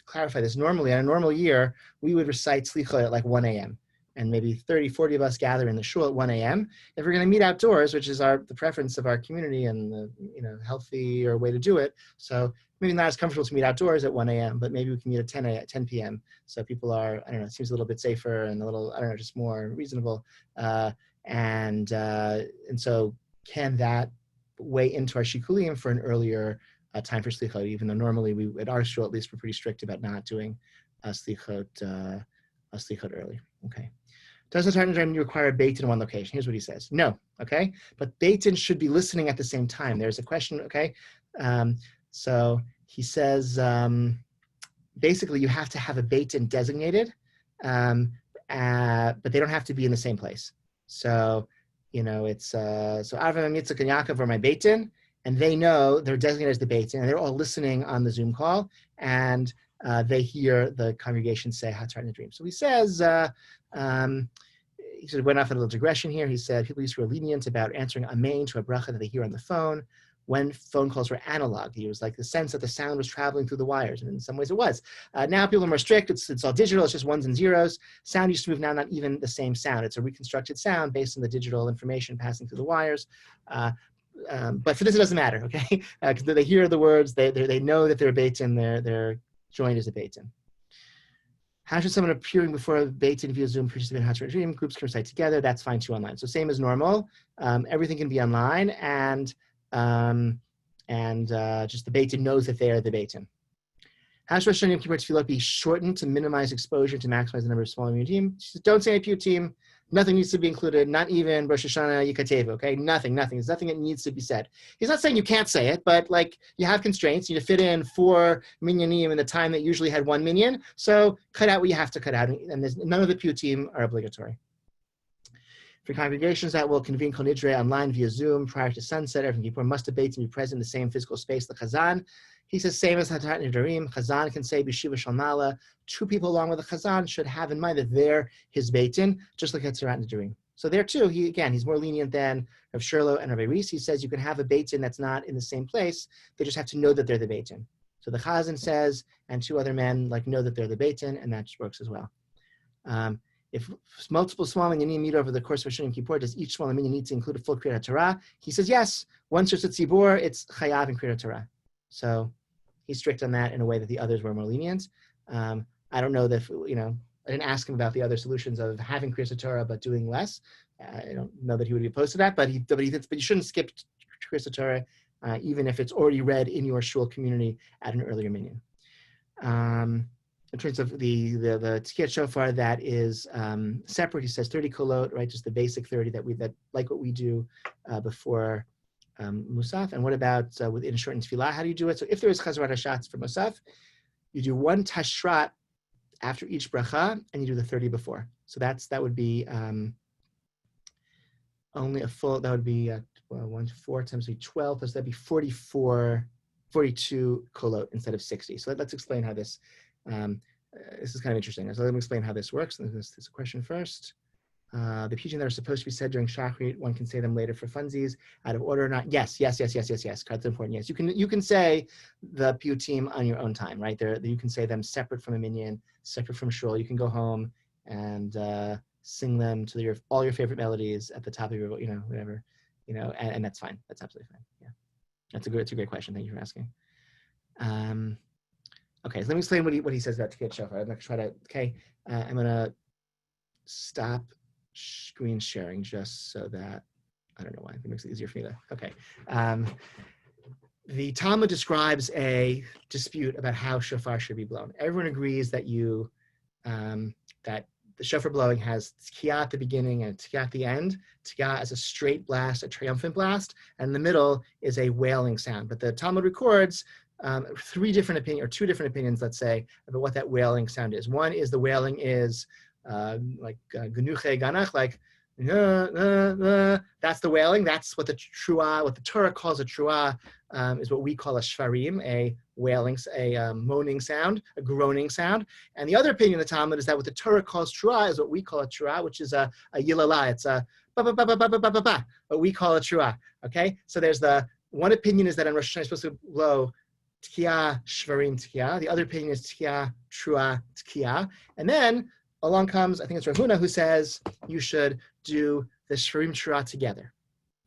clarify this, normally in a normal year, we would recite Slicha at like 1 a.m. and maybe 30, 40 of us gather in the shul at 1 a.m. If we're going to meet outdoors, which is the preference of our community and the healthier way to do it, so maybe not as comfortable to meet outdoors at 1 a.m., but maybe we can meet at 10 p.m. So people are, I don't know, it seems a little bit safer and a little, I don't know, just more reasonable. And so can that weigh into our shikulim for an earlier time for slichot, even though normally we, at our shul at least, we're pretty strict about not doing slichot early. Okay. Does the Tartan require a beit in one location? Here's what he says. No, okay? But beit-in should be listening at the same time. There's a question, okay? So he says, basically you have to have a beit-in designated, but they don't have to be in the same place. So, it's, so Avram, Yitzchak, and Yaakov are my beit-in, and they know they're designated as the beit-in, and they're all listening on the Zoom call, and they hear the congregation say Hatzar in the dream. So he says, he sort of went off on a little digression here. He said people used to be lenient about answering amen to a bracha that they hear on the phone when phone calls were analog. He was like the sense that the sound was traveling through the wires, and in some ways it was. Now people are more strict. It's all digital. It's just ones and zeros. Sound used to move, now not even the same sound. It's a reconstructed sound based on the digital information passing through the wires. But for this, it doesn't matter, okay? Because they hear the words, they know that they're a beit-in, they're joined as a beit-in. How should someone appearing before a beit-in via Zoom participate in Hatzar Dream? Groups can recite together. That's fine too online. So same as normal. Everything can be online, and just the beit-in knows that they are the beit-in. How should Rosh Hashanah Yom Kippur Tefillot be shortened to minimize exposure to maximize the number of small team? Don't say a team. Nothing needs to be included, not even Rosh Hashanah Yikatev, okay? Nothing. There's nothing that needs to be said. He's not saying you can't say it, but like you have constraints. You need to fit in 4 minyanim in the time that usually had 1 minyan. So cut out what you have to cut out, and none of the piyutim are obligatory. For congregations that will convene Kol Nidre online via Zoom prior to sunset, every Kippur must debate and be present in the same physical space. The Chazan, he says, same as Hatat Nidarim. Chazan can say B'Shiva Shal Mala. 2 people along with the Chazan should have in mind that they're his beit-in, just like Hatzarat Nidarim. So there too, he's more lenient than Rav Sherlo and Rabbi Reese. He says you can have a beit-in that's not in the same place. They just have to know that they're the beit-in. So the Chazan says, and 2 other men know that they're the beit-in, and that just works as well. If multiple small minyanim meet over the course of Rosh Hashanah Yom Kippur, does each small minyan need to include a full Kriyat Torah? He says yes. Once there's a tzibur, it's chayav and Kriyat Torah. So he's strict on that in a way that the others were more lenient. I don't know that, I didn't ask him about the other solutions of having Kriyat Torah but doing less. I don't know that he would be opposed to that, but you shouldn't skip Kriyat Torah even if it's already read in your shul community at an earlier minyan. In terms of the Tkiyat Shofar, that is separate. He says 30 kolot, right? Just the basic 30 that like what we do before Musaf. And what about within shortened tefillah? How do you do it? So if there is Chazarat Hashatz for Musaf, you do 1 tashrat after each bracha, and you do the 30 before. So that would be only a full. That would be 1 to 4 times 12, plus that'd be 42 kolot instead of 60. So let's explain how this. This is kind of interesting. So let me explain how this works. This is a question first. The pidgin that are supposed to be said during Shachrit, one can say them later for funsies, out of order or not. Yes. That's important. Yes, you can say the piyutim on your own time, right? You can say them separate from a minyan, separate from shul. You can go home and sing them to all your favorite melodies at the top of your, whatever, and that's fine. That's absolutely fine. Yeah, it's a great question. Thank you for asking. Okay, so let me explain what he says about Tkiyat Shofar. I'm going to try to, I'm going to stop screen sharing just so that, I don't know why, it makes it easier for me to, okay. The Talmud describes a dispute about how shofar should be blown. Everyone agrees that that the shofar blowing has tkiyah at the beginning and tkiyah at the end. Tkiyah as a straight blast, a triumphant blast, and in the middle is a wailing sound. But the Talmud records 2 different opinions, let's say, about what that wailing sound is. One is the wailing is like genuche ganach, like that's the wailing. That's what what the Torah calls a truah, is what we call a shvarim, a wailing, a moaning sound, a groaning sound. And the other opinion of the Talmud is that what the Torah calls truah is what we call a truah, which is a yilala. It's a ba ba ba ba ba ba ba ba. What we call a truah. Okay, so there's the one opinion is that on Rosh Hashanah you're supposed to blow Tkiyah, Shvarim, Tkiyah. The other opinion is Tkiyah, Trua, Tkiyah. And then along comes, I think it's Rav Huna, who says you should do the Shvarim, Trua together.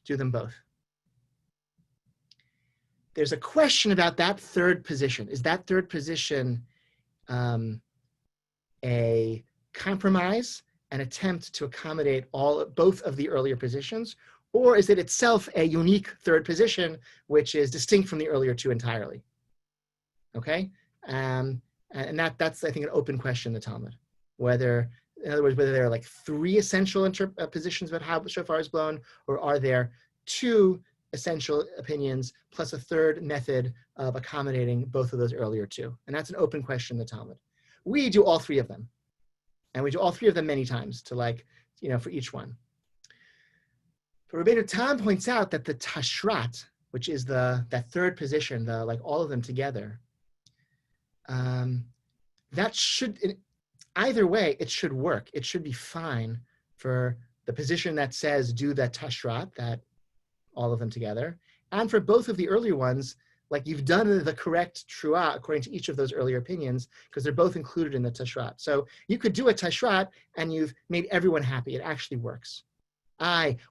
Do them both. There's a question about that third position. Is that third position a compromise, an attempt to accommodate both of the earlier positions, or is it itself a unique third position, which is distinct from the earlier 2 entirely? Okay, and that's I think an open question in the Talmud, whether In other words, whether there are like 3 essential positions about how the shofar is blown, or are there 2 essential opinions plus a 3rd method of accommodating both of those earlier 2. And that's an open question in the Talmud. We do all 3 of them. And we do all 3 of them many times to for each one. But Rabbeinu Tam points out that the tashrat, which is that 3rd position, all of them together, that should, either way, it should work. It should be fine for the position that says do that tashrat, that all of them together, and for both of the earlier ones, like you've done the correct truah according to each of those earlier opinions, because they're both included in the tashrat. So you could do a tashrat and you've made everyone happy. It actually works.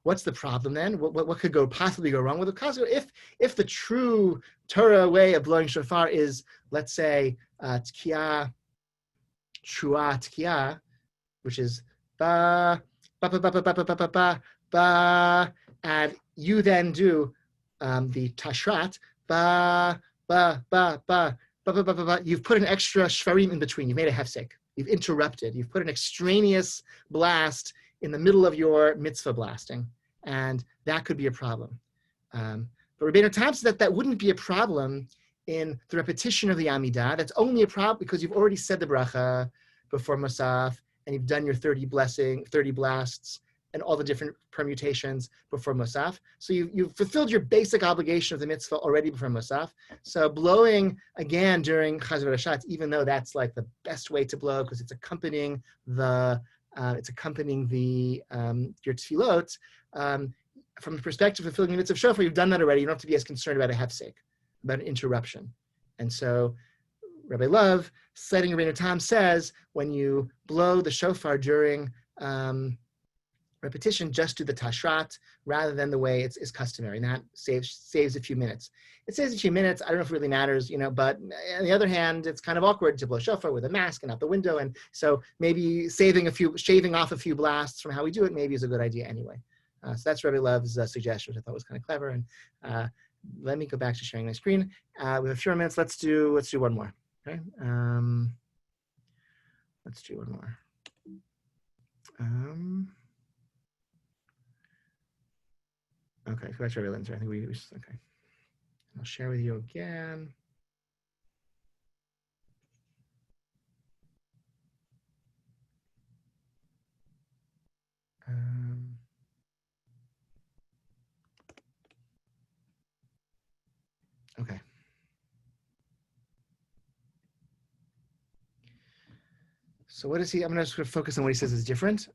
What's the problem then? What could possibly go wrong with it? If the true Torah way of blowing shofar is, let's say, tkiah, truah tkiah, which is ba ba ba ba ba ba ba ba ba ba, and you then do the tashrat ba ba ba ba ba ba ba ba ba. You've put an extra shvarim in between. You've made a hefsek. You've interrupted. You've put an extraneous blast in the middle of your mitzvah blasting, and that could be a problem. But Rabbeinu Tam says that wouldn't be a problem in the repetition of the Amidah. That's only a problem because you've already said the bracha before Musaf, and you've done your 30 blasts, and all the different permutations before Musaf. So you've fulfilled your basic obligation of the mitzvah already before Musaf. So blowing again during Chaz v'Rashat, even though that's like the best way to blow because it's accompanying your tefillot, from the perspective of fulfilling the mitzvah of shofar, you've done that already. You don't have to be as concerned about a hefsek, about an interruption. And so Rabbi Love, citing Rabbeinu Tam, says when you blow the shofar during repetition, just do the tashrat rather than the way it's customary. And that saves a few minutes. It saves a few minutes. I don't know if it really matters, but on the other hand, it's kind of awkward to blow shofar with a mask and out the window. And so maybe shaving off a few blasts from how we do it maybe is a good idea anyway. So that's Rabbi Love's suggestion, which I thought was kind of clever. And let me go back to sharing my screen. We have a few more minutes. Let's do one more. Okay. Let's do one more. Okay, so that's Rabbi Linzer. I think we okay. I'll share with you again. Okay. So what is he? I'm going to sort of focus on what he says is different.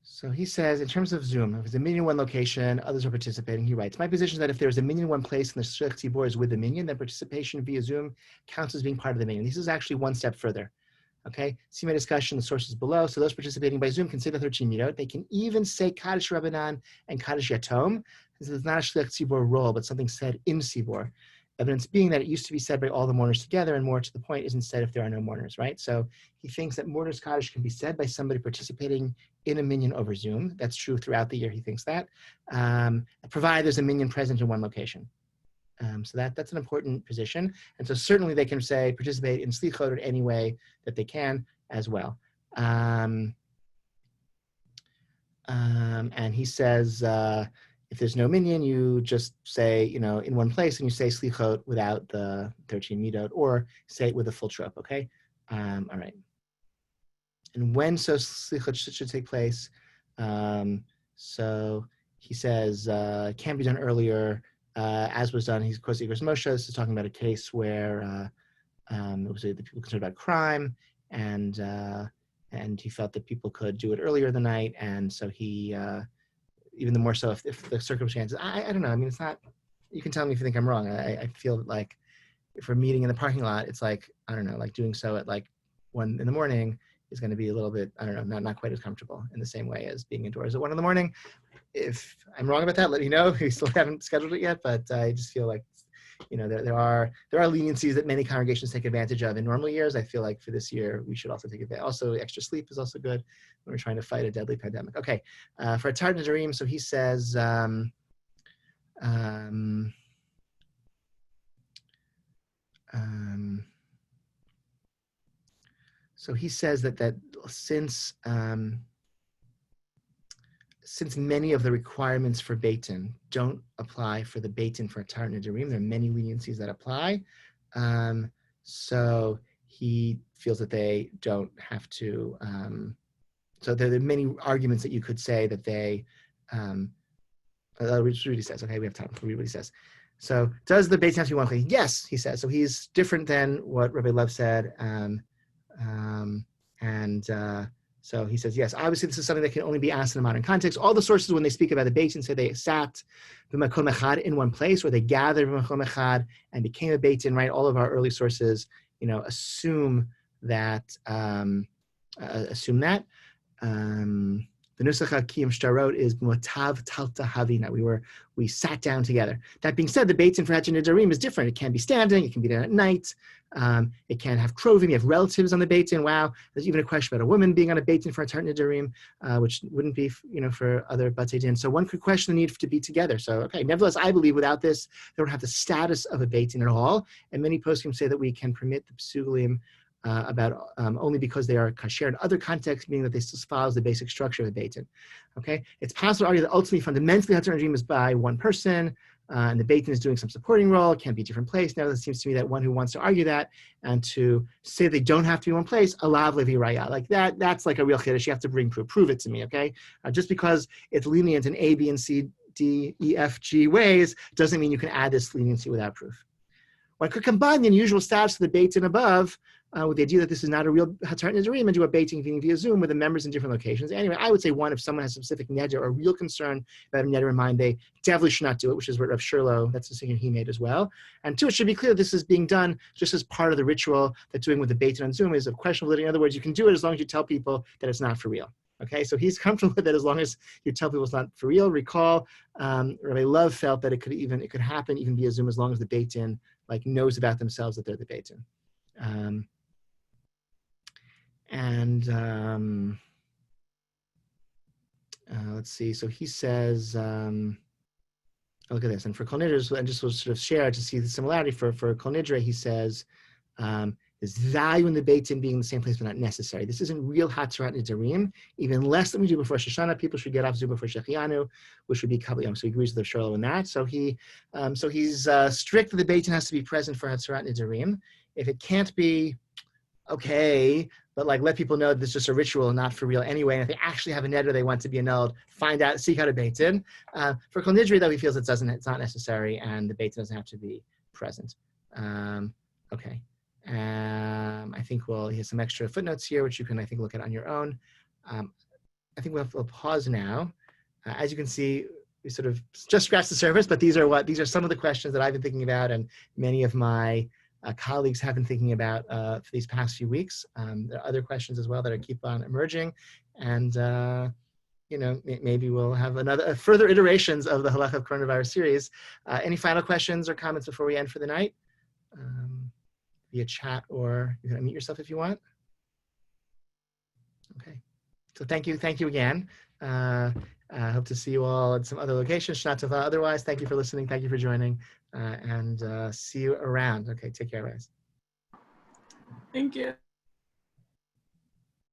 So he says, in terms of Zoom, if it's a minyan in one location, others are participating, he writes, my position is that if there's a minyan in one place and the shliach tzibur is with the minyan, then participation via Zoom counts as being part of the minyan. This is actually one step further. Okay, see my discussion, the sources below. So those participating by Zoom can say the 13 midot. They can even say Kaddish Rabbanan and Kaddish Yatom. This is not a shliach tzibur role, but something said in tzibur. Evidence being that it used to be said by all the mourners together, and more to the point, isn't said if there are no mourners, right? So he thinks that mourners Kaddish can be said by somebody participating in a minyan over Zoom. That's true throughout the year, he thinks that, provided there's a minyan present in one location. So that's an important position. And so certainly they can say participate in slichot in any way that they can as well. And he says, if there's no minyan, you just say, in one place and you say slichot without the 13 midot, or say it with a full trope, okay? All right. And when slichot should take place? So he says, it can be done earlier, as was done. He's, of course, Igros Moshe. This is talking about a case where it was the people concerned about crime, and he felt that people could do it earlier in the night, and so he, even the more so if the circumstances, I don't know. I mean, it's not. You can tell me if you think I'm wrong. I feel like if we're meeting in the parking lot, it's like, I don't know, like doing so at like 1 a.m. is going to be a little bit, I don't know, not quite as comfortable in the same way as being indoors at 1 a.m. If I'm wrong about that, let me know. We still haven't scheduled it yet, but I just feel like, there are leniencies that many congregations take advantage of in normal years. I feel like for this year, we should also take advantage. Also, extra sleep is also good when we're trying to fight a deadly pandemic. Okay, for Attar Nadarim, so he says, So he says that since many of the requirements for Beitin don't apply for the Beitin for Atarat Nedarim, there are many leniencies that apply. So he feels that they don't have to. So there are many arguments that you could say that they. Which really says, okay, we have time to read what he says. So does the Beitin have to be one place? Yes, he says. So he's different than what Rabbi Lev said. So he says, yes, obviously this is something that can only be asked in a modern context. All the sources, when they speak about the Beitin, say they sat b'makom echad in one place, or they gathered b'makom echad and became a Beitin, right? All of our early sources, assume that. The Nusach HaKiyam Shtarot is Motav Talta Havina. We sat down together. That being said, the Beitin for Hachar Nedarim is different. It can be standing. It can be done at night. It can have krovim. You have relatives on the Beitin. Wow, there's even a question about a woman being on a Beitin for Hachar Nedarim, which wouldn't be, for other Batei Din. So one could question the need to be together. So okay, nevertheless, I believe without this, they don't have the status of a Beitin at all. And many poskim say that we can permit the psulim about only because they are kasher in other contexts, meaning that they still follows the basic structure of the Beitin. Okay, it's possible to argue that ultimately, fundamentally, Hachar Nedarim is by one person, and the Beitin is doing some supporting role. It can't be a different place. Now, it seems to me that one who wants to argue that and to say they don't have to be one place, alav levi raya, like that's like a real chiddush. You have to bring proof. Prove it to me, okay? Just because it's lenient in A, B, and C, D, E, F, G ways doesn't mean you can add this leniency without proof. One could combine the unusual status of the Beitin above with the idea that this is not a real Hatarat Nedarim and do a Beitin via Zoom with the members in different locations. Anyway, I would say if someone has a specific neder or a real concern about a neder in mind, they definitely should not do it, which is what Rav Shurlo, that's the decision he made as well. And two, it should be clear this is being done just as part of the ritual that doing with the Beitin on Zoom is of questionable validity. In other words, you can do it as long as you tell people that it's not for real. Okay, so he's comfortable with it as long as you tell people it's not for real. Recall, Rabbi Love felt that it could happen even via Zoom as long as the Beitin knows about themselves that they're the Beitin. Let's see. So he says, look at this. And for Kol Nidre, and just will sort of share to see the similarity for Kol Nidre, he says, there's value in the Beitin being in the same place, but not necessary. This isn't real Hatarat Nedarim. Even less than we do before Shoshana, people should get off Zoom before Shechianu, which would be Kabbalah. So he agrees with the Shurlo in that. So he's strict that the Beitin has to be present for Hatarat Nedarim. If it can't be, okay, but let people know that this is just a ritual and not for real anyway. And if they actually have a neder they want to be annulled, seek out a Beitin. For Kol Nidre, though, he feels it's not necessary and the Beitin doesn't have to be present. Okay. I think he has some extra footnotes here, which you can, I think, look at on your own. I think we'll pause now. As you can see, we sort of just scratched the surface, but these are some of the questions that I've been thinking about and many of my colleagues have been thinking about for these past few weeks. There are other questions as well that keep on emerging, and maybe we'll have further iterations of the Halakhah of Coronavirus series. Any final questions or comments before we end for the night? Via chat, or you can unmute yourself if you want. Okay, so thank you again. I hope to see you all at some other locations. Shana Tova. Otherwise, thank you for listening. Thank you for joining, and see you around. Okay, take care, guys. Thank you.